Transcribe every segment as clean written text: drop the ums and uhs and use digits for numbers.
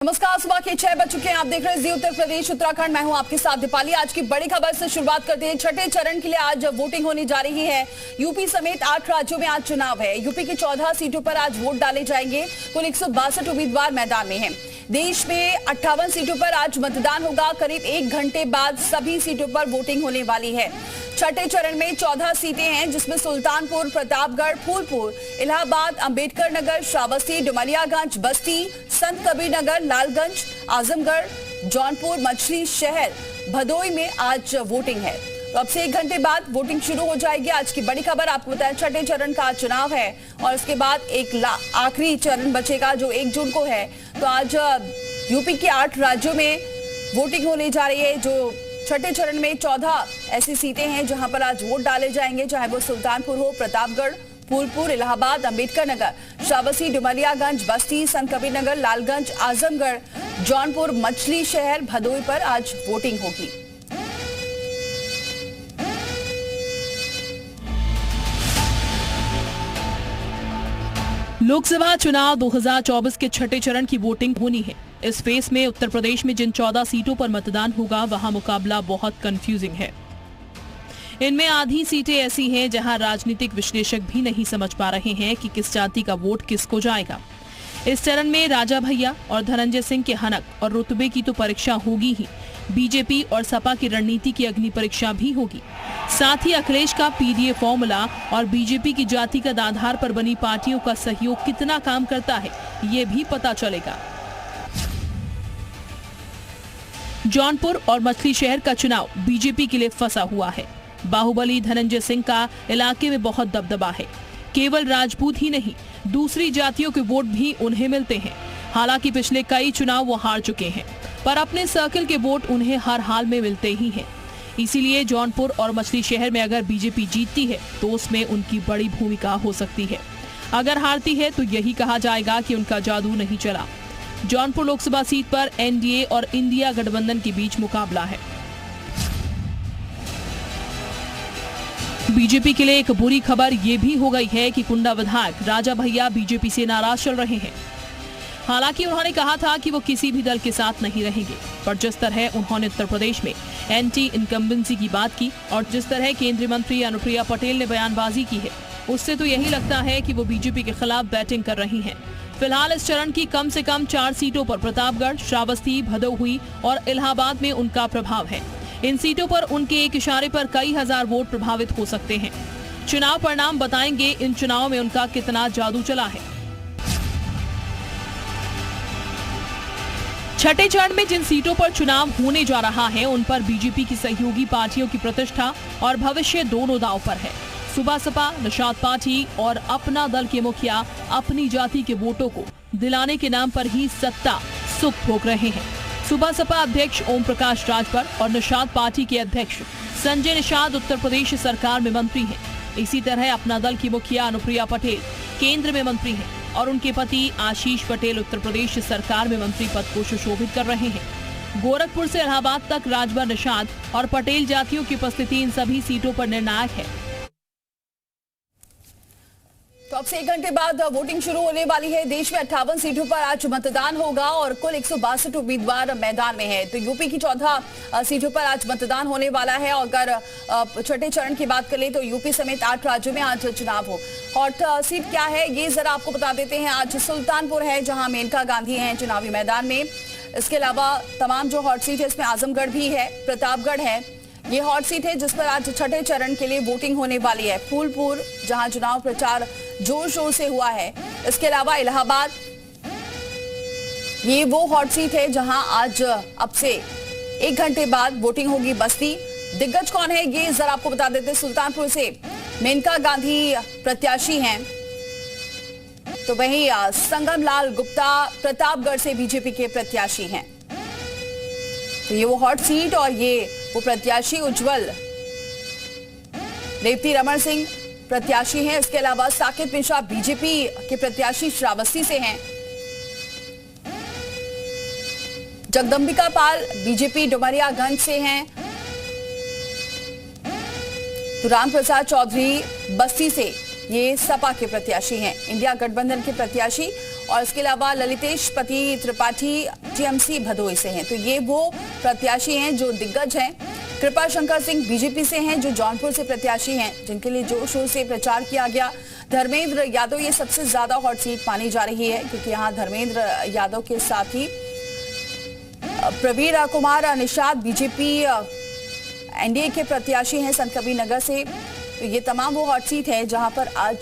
नमस्कार। सुबह के 6 बज चुके हैं। आप देख रहे हैं जी उत्तर प्रदेश उत्तराखंड। मैं हूं आपके साथ दीपाली। आज की बड़ी खबर से शुरुआत करते हैं। छठे चरण के लिए आज वोटिंग होने जा रही है। यूपी समेत 8 राज्यों में आज चुनाव है। यूपी की 14 सीटों पर आज वोट डाले जाएंगे। कुल 162 उम्मीदवार मैदान में हैं। देश में 58 सीटों पर आज मतदान होगा। करीब 1 घंटे बाद सभी सीटों पर वोटिंग होने वाली है। छठे चरण में 14 सीटें हैं, जिसमें सुल्तानपुर, प्रतापगढ़, फूलपुर, इलाहाबाद, अंबेडकर नगर, श्रावस्ती, डुमरियागंज, बस्ती, संत कबीर नगर, लालगंज, आजमगढ़, जौनपुर, मछली शहर, भदोई में आज वोटिंग है। तो अब से 1 घंटे बाद वोटिंग शुरू हो जाएगी। आज की बड़ी खबर आपको बताया, छठे चरण का चुनाव है और इसके बाद आखिरी चरण बचेगा जो 1 जून को है। तो आज यूपी के 8 राज्यों में वोटिंग होने जा रही है। जो छठे चरण में 14 ऐसी सीटें हैं जहां पर आज वोट डाले जाएंगे, चाहे वो सुल्तानपुर हो, प्रतापगढ़, फूलपुर, इलाहाबाद, अंबेडकर नगर, श्रावस्ती, डुमरियागंज, बस्ती, संत कबीर नगर, लालगंज, आजमगढ़, जौनपुर, मछली शहर, भदोई पर आज वोटिंग होगी। लोकसभा चुनाव 2024 के छठे चरण की वोटिंग होनी है। इस फेस में उत्तर प्रदेश में जिन 14 सीटों पर मतदान होगा, वहां मुकाबला बहुत कंफ्यूजिंग है। इनमें आधी सीटें ऐसी हैं जहां राजनीतिक विश्लेषक भी नहीं समझ पा रहे हैं कि किस जाति का वोट किसको जाएगा। इस चरण में राजा भैया और धनंजय सिंह के हनक और रुतबे की तो परीक्षा होगी ही, बीजेपी और सपा की रणनीति की अग्नि परीक्षा भी होगी। साथ ही अखिलेश का पीडीए फॉर्मूला और बीजेपी की जातिगत आधार पर बनी पार्टियों का सहयोग कितना काम करता है, ये भी पता चलेगा। जौनपुर और मछली शहर का चुनाव बीजेपी के लिए फंसा हुआ है। बाहुबली धनंजय सिंह का इलाके में बहुत दबदबा है। केवल राजपूत ही नहीं, दूसरी जातियों के वोट भी उन्हें मिलते हैं। हालांकि पिछले कई चुनाव वो हार चुके हैं, पर अपने सर्कल के वोट उन्हें हर हाल में मिलते ही हैं। इसीलिए जौनपुर और मछली शहर में अगर बीजेपी जीतती है तो उसमें उनकी बड़ी भूमिका हो सकती है। अगर हारती है तो यही कहा जाएगा कि उनका जादू नहीं चला। जौनपुर लोकसभा सीट पर एनडीए और इंडिया गठबंधन के बीच मुकाबला है। बीजेपी के लिए एक बुरी खबर ये भी हो गई है कि कुंडा विधायक राजा भैया बीजेपी से नाराज चल रहे हैं। हालांकि उन्होंने कहा था कि वो किसी भी दल के साथ नहीं रहेंगे, पर जिस तरह उन्होंने उत्तर प्रदेश में एंटी इनकम्बेंसी की बात की और जिस तरह केंद्रीय मंत्री अनुप्रिया पटेल ने बयानबाजी की है, उससे तो यही लगता है कि वो बीजेपी के खिलाफ बैटिंग कर रही हैं। फिलहाल इस चरण की कम से कम 4 सीटों पर प्रतापगढ़, श्रावस्ती, भदोही और इलाहाबाद में उनका प्रभाव है। इन सीटों पर उनके एक इशारे पर कई हजार वोट प्रभावित हो सकते हैं। चुनाव परिणाम बताएंगे इन चुनाव में उनका कितना जादू चला है। छठे चरण में जिन सीटों पर चुनाव होने जा रहा है, उन पर बीजेपी की सहयोगी पार्टियों की प्रतिष्ठा और भविष्य दोनों दांव पर है। सुबह सपा, निषाद पार्टी और अपना दल के मुखिया अपनी जाति के वोटों को दिलाने के नाम पर ही सत्ता सुख भोग रहे हैं। सुबह सपा अध्यक्ष ओम प्रकाश राजभर और निषाद पार्टी के अध्यक्ष संजय निषाद उत्तर प्रदेश सरकार में मंत्री हैं। इसी तरह अपना दल की मुखिया अनुप्रिया पटेल केंद्र में मंत्री हैं और उनके पति आशीष पटेल उत्तर प्रदेश सरकार में मंत्री पद को सुशोभित कर रहे हैं। गोरखपुर से इलाहाबाद तक राजभर, निषाद और पटेल जातियों की उपस्थिति इन सभी सीटों पर निर्णायक है। तो अब से 1 घंटे बाद वोटिंग शुरू होने वाली है। देश में 58 सीटों पर आज मतदान होगा और कुल 162 उम्मीदवार मैदान में हैं। तो यूपी की 14 सीटों पर आज मतदान होने वाला है। और अगर छठे चरण की बात करें तो यूपी समेत 8 राज्यों में आज चुनाव हो। हॉट सीट क्या है ये जरा आपको बता देते हैं। आज सुल्तानपुर है, जहां मेनका गांधी हैं चुनावी मैदान में। इसके अलावा तमाम जो हॉट सीट है इसमें आजमगढ़ भी है, प्रतापगढ़ है। ये हॉट सीट है जिस पर आज छठे चरण के लिए वोटिंग होने वाली है। फूलपुर, जहां चुनाव प्रचार जोर शोर से हुआ है। इसके अलावा इलाहाबाद, ये वो हॉट सीट है जहां आज अब से 1 घंटे बाद वोटिंग होगी। बस्ती, दिग्गज कौन है ये जरा आपको बता देते हैं। सुल्तानपुर से मेनका गांधी प्रत्याशी हैं, तो वहीं संगम लाल गुप्ता प्रतापगढ़ से बीजेपी के प्रत्याशी हैं। तो ये वो हॉट सीट और ये वो प्रत्याशी उज्जवल रेवती रमन सिंह प्रत्याशी हैं। इसके अलावा साकेत मिश्रा बीजेपी के प्रत्याशी श्रावस्ती से हैं। जगदंबिका पाल बीजेपी डुमरियागंज से हैं। तो राम प्रसाद चौधरी बस्ती से ये सपा के प्रत्याशी हैं, इंडिया गठबंधन के प्रत्याशी। और इसके अलावा ललितेश पति त्रिपाठी आईजीएमसी भदोही से हैं। तो ये वो प्रत्याशी हैं जो दिग्गज हैं। कृपा शंकर सिंह बीजेपी से हैं जो जौनपुर से प्रत्याशी हैं, जिनके लिए जोर शोर से प्रचार किया गया। धर्मेंद्र यादव ये सबसे ज्यादा हॉट सीट मानी जा रही है, क्योंकि यहाँ धर्मेंद्र यादव के साथ ही प्रवीण कुमार निषाद बीजेपी एनडीए के प्रत्याशी हैं संतकबीर नगर से। तो ये तमाम वो हॉट सीट है जहां पर आज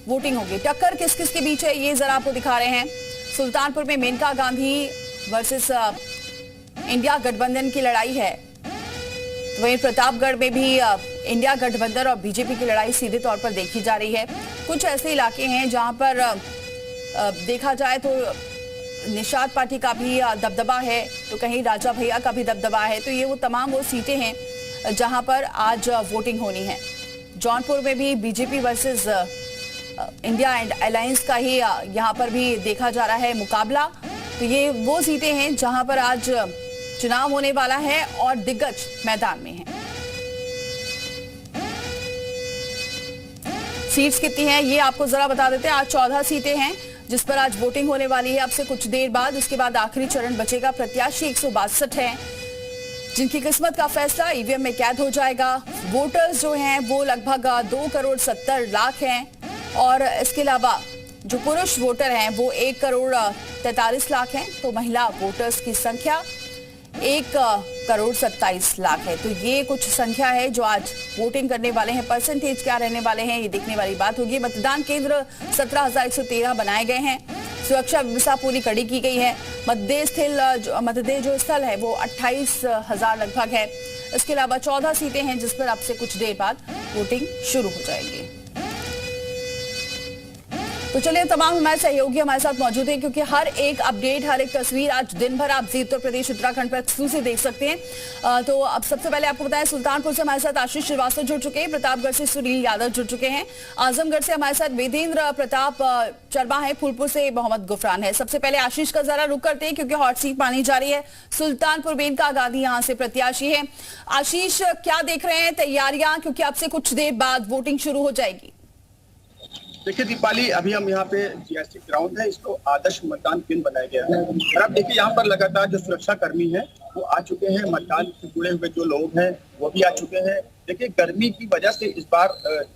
वोटिंग होगी। टक्कर किस किस के बीच है ये जरा आपको दिखा रहे हैं। सुल्तानपुर में मेनका गांधी वर्सेस इंडिया गठबंधन की लड़ाई है। वहीं प्रतापगढ़ में भी इंडिया गठबंधन और बीजेपी की लड़ाई सीधे तौर पर देखी जा रही है। कुछ ऐसे इलाके हैं जहां पर देखा जाए तो निषाद पार्टी का भी दबदबा है, तो कहीं राजा भैया का भी दबदबा है। तो ये वो तमाम वो सीटें हैं जहां पर आज वोटिंग होनी है। जौनपुर में भी BJP versus India and alliance का ही यहाँ पर भी देखा जा रहा है मुकाबला। तो ये वो सीटें हैं जहां पर आज चुनाव होने वाला है और दिग्गज मैदान में हैं। सीट्स कितनी हैं ये आपको जरा बता देते हैं। आज 14 सीटें हैं जिस पर आज वोटिंग होने वाली है अब से कुछ देर बाद। उसके बाद आखिरी चरण बचेगा। प्रत्याशी 162 हैं जिनकी किस्मत का फैसला ईवीएम में कैद हो जाएगा। वोटर्स जो हैं वो लगभग 2,70,00,000 हैं और इसके अलावा जो पुरुष वोटर हैं वो 1,43,00,000 हैं। तो महिला वोटर्स की संख्या 1,27,00,000 है। तो ये कुछ संख्या है जो आज वोटिंग करने वाले हैं। परसेंटेज क्या रहने वाले हैं ये देखने वाली बात होगी। मतदान केंद्र 17,113 बनाए गए हैं। सुरक्षा व्यवस्था पूरी कड़ी की गई है। मतदेय जो स्थल है वो 28,000 लगभग है। इसके अलावा 14 सीटें हैं जिस पर अब से कुछ देर बाद वोटिंग शुरू हो जाएगी। तो चलिए तमाम हमारे सहयोगी हमारे साथ मौजूद हैं, क्योंकि हर एक अपडेट हर एक तस्वीर आज दिन भर आप जी उत्तर प्रदेश उत्तराखंड पर एक्सक्लूसिव देख सकते हैं। तो अब सबसे पहले आपको बताएं सुल्तानपुर से हमारे साथ आशीष श्रीवास्तव जुड़ चुके हैं, प्रतापगढ़ से सुनील यादव जुड़ चुके हैं, आजमगढ़ से हमारे साथ वेदेंद्र प्रताप शर्मा है, फूलपुर से मोहम्मद गुफरान है। सबसे पहले आशीष का जरा रुख करते हैं क्योंकि हॉट सीट मानी जा रही है। सुल्तानपुर मेनका गांधी यहाँ से प्रत्याशी है। आशीष क्या देख रहे हैं तैयारियां, क्योंकि अब से कुछ देर बाद वोटिंग शुरू हो जाएगी। देखिए दीपाली, अभी हम यहाँ पे जीएसटी ग्राउंड है, इसको आदर्श मतदान केंद्र बनाया गया है और आप देखिए यहाँ पर लगातार जो सुरक्षा कर्मी हैं वो आ चुके हैं। मतदान से जुड़े हुए जो लोग हैं वो भी आ चुके हैं। देखिए गर्मी की वजह से इस बार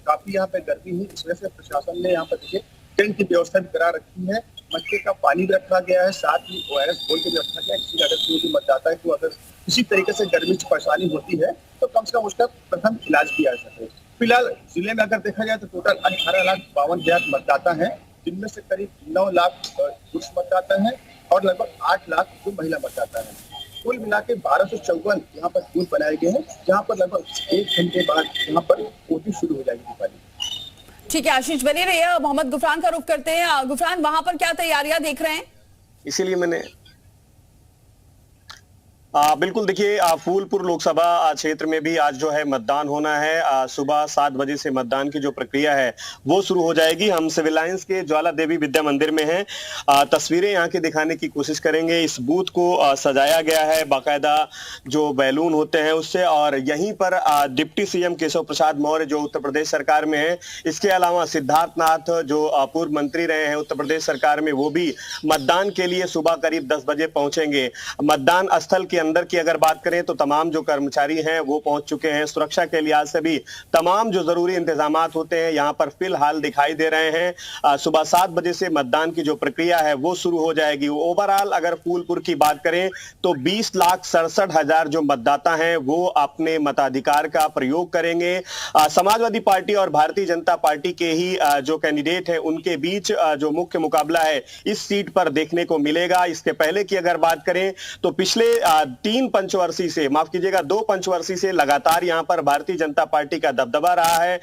काफी यहाँ पे गर्मी है, इस वजह से प्रशासन ने यहाँ पर देखिए टेंट की व्यवस्था भी करा रखी है। मटके का पानी भी रखा गया है, साथ ही ORS घोल के भी रखा गया है। किसी अगर कोई भी मतदाता है तो अगर किसी तरीके से गर्मी से परेशानी होती है तो कम से कम उसका प्रथम इलाज किया जा सके। फिलहाल जिले में अगर देखा जाए तो टोटल 18,52,000 मतदाता हैं, जिनमें से करीब 9 लाख पुरुष मतदाता हैं और लगभग 8 लाख जो महिला मतदाता हैं। कुल मिला के 1254 यहाँ पर बूथ बनाए गए हैं, जहाँ पर लगभग 1 घंटे बाद यहाँ पर वोटिंग शुरू हो जाएगी। दीपाली ठीक है, आशीष बने रहिए। मोहम्मद गुफरान का रुख करते हैं। गुफरान, वहां पर क्या तैयारियां देख रहे हैं? इसीलिए मैंने बिल्कुल देखिए फूलपुर लोकसभा क्षेत्र में भी आज जो है मतदान होना है। सुबह 7 बजे से मतदान की जो प्रक्रिया है वो शुरू हो जाएगी। हम सिविल लाइंस के ज्वाला देवी विद्या मंदिर में हैं। तस्वीरें यहाँ की दिखाने की कोशिश करेंगे। इस बूथ को सजाया गया है बाकायदा जो बैलून होते हैं उससे, और यहीं पर डिप्टी सीएम केशव प्रसाद मौर्य जो उत्तर प्रदेश सरकार में है, इसके अलावा सिद्धार्थनाथ जो पूर्व मंत्री रहे हैं उत्तर प्रदेश सरकार में, वो भी मतदान के लिए सुबह करीब 10 बजे पहुंचेंगे। मतदान स्थल के अंदर की अगर बात करें तो तमाम जो कर्मचारी हैं वो पहुंच चुके हैं। सुरक्षा के लिहाज से भी तमाम जो जरूरी इंतजामात होते हैं यहाँ पर फिलहाल दिखाई दे रहे हैं। सुबह 7 बजे से मतदान की जो प्रक्रिया है वो शुरू हो जाएगी। ओवरऑल अगर फूलपुर की बात करें तो 20,67,000 जो मतदाता हैं वो अपने मताधिकार का प्रयोग करेंगे। समाजवादी पार्टी और भारतीय जनता पार्टी के ही जो कैंडिडेट है उनके बीच जो मुख्य मुकाबला है इस सीट पर देखने को मिलेगा। इसके पहले की अगर बात करें तो पिछले 2 पंचवर्षीय से लगातार यहां पर भारतीय जनता पार्टी का दबदबा रहा है।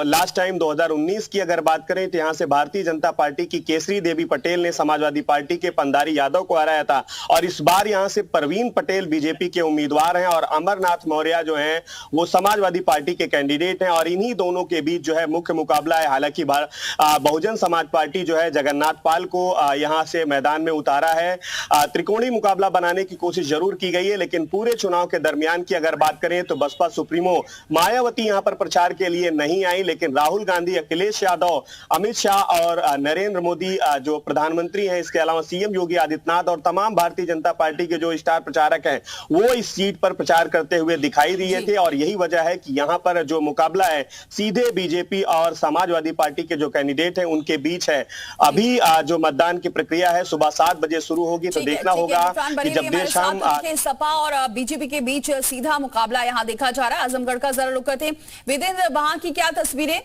लास्ट टाइम 2019 की अगर बात करें तो यहां से भारतीय जनता पार्टी की केसरी देवी पटेल ने समाजवादी पार्टी के पंधारी यादव को हराया था, और इस बार यहां से परवीन पटेल बीजेपी के उम्मीदवार हैं और अमरनाथ मौर्य जो हैं वो समाजवादी पार्टी के कैंडिडेट हैं, और इन्हीं दोनों के बीच जो है मुख्य मुकाबला है। हालांकि बहुजन समाज पार्टी जो है जगन्नाथ पाल को यहां से मैदान में उतारा है। त्रिकोणीय मुकाबला बनाने की कोशिश जरूर की गई है, लेकिन पूरे चुनाव के दरमियान की अगर बात करें तो बसपा सुप्रीमो मायावती यहां पर प्रचार के लिए नहीं आई, लेकिन राहुल गांधी, अखिलेश यादव, अमित शाह और नरेंद्र मोदी जो प्रधानमंत्री हैं, इसके अलावा सीएम योगी आदित्यनाथ और तमाम भारतीय जनता पार्टी के जो स्टार प्रचारक हैं वो इस सीट पर प्रचार करते हुए दिखाई दिए थे। और यही वजह है कि यहां पर जो मुकाबला है सीधे बीजेपी और समाजवादी पार्टी के जो कैंडिडेट हैं उनके बीच है। अभी जो मतदान की प्रक्रिया है सुबह 7 बजे शुरू होगी, तो देखना होगा कि जब देर शाम सपा और बीजेपी के बीच सीधा मुकाबला यहां देखा जा रहा है। आजमगढ़ का जरा रुक करते हैं। वेदेंद्र, वहां की क्या तस्वीरें?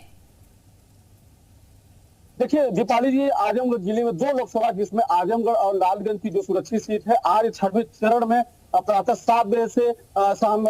देखिए दीपाली जी, आजमगढ़ जिले में 2 लोकसभा जिसमें आजमगढ़ और लालगंज की जो सुरक्षित सीट है, आज 6वें चरण में प्रातः 7 बजे से शाम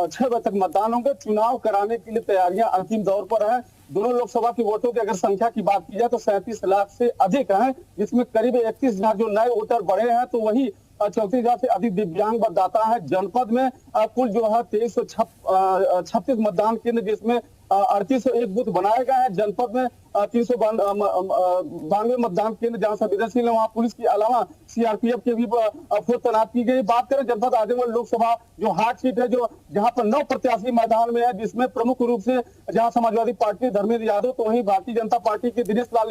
6 बजे तक मतदान होंगे। चुनाव कराने के लिए तैयारियां अंतिम दौर पर है। दोनों लोकसभा की वोटों की अगर संख्या की बात की जाए तो 37 लाख से अधिक है, जिसमें करीब 31,000 जो नए वोटर बढ़े हैं, तो वही 34,000 से अधिक दिव्यांग मतदाता है। जनपद में कुल जो है 2336 मतदान केंद्र, जिसमें 3801 बूथ बनाए गए हैं। जनपद में 392 मतदान केंद्र जहां संवेदनशील है, वहां पुलिस के अलावा सीआरपीएफ के भी फोर्स तैनात की गई। बात करें जनपद आजमगढ़ लोकसभा जो हाट सीट है, जो जहां पर 9 प्रत्याशी मैदान में है, जिसमें प्रमुख रूप से जहां समाजवादी पार्टी धर्मेंद्र यादव, तो वहीं भारतीय जनता पार्टी के दिनेश लाल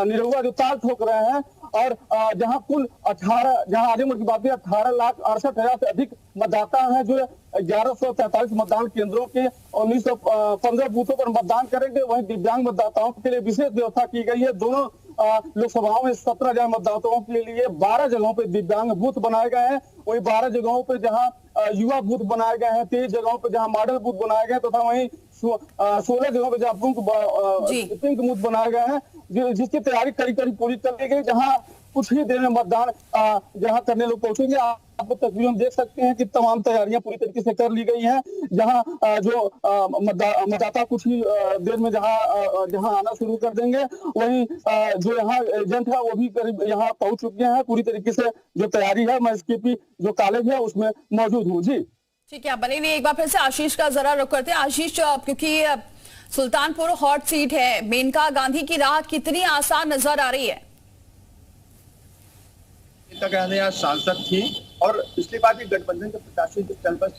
निरहुआ जो ताल ठोक रहे हैं। और जहां कुल 18, जहां आजमगढ़ की बात करें 18,68,000 से अधिक मतदाता हैं, जो 1143 मतदान केंद्रों के 1915 बूथों पर मतदान करेंगे। वहीं दिव्यांग मतदाताओं के लिए विशेष व्यवस्था की गई है। दोनों लोकसभाओं में 17,000 मतदाताओं के लिए 12 जगहों पर दिव्यांग बूथ बनाए गए हैं। वहीं 12 जगहों पर जहां युवा बूथ बनाए गए हैं, 23 जगहों पर जहां मॉडल बूथ बनाए गए, तथा वहीं 16 जगहों पर जहां पिंक बूथ बनाए गए हैं, जिसकी तैयारी कड़ी पूरी कर ली गई। जहां कुछ ही देर में मतदान जहां करने लोग पहुंचेंगे। आपको तस्वीरों में देख सकते हैं कि तमाम तैयारियां पूरी तरीके से कर ली गई हैं। जहां जो मतदाता कुछ ही देर में जहां आना शुरू कर देंगे, वहीं जो यहाँ एजेंट है वो भी करीब यहाँ पहुंच चुके हैं। पूरी तरीके से जो तैयारी है, मैं एसकेपी जो कॉलेज है उसमें मौजूद हूँ। जी ठीक है, बने नहीं, एक बार फिर से आशीष का जरा रुख करते हैं। आशीष, क्योंकि सुल्तानपुर हॉट सीट है, मेनका गांधी की राह कितनी आसान नजर आ रही है? गांधी आज सांसद थी और पिछली बार भी गठबंधन के प्रत्याशी जिस जनपद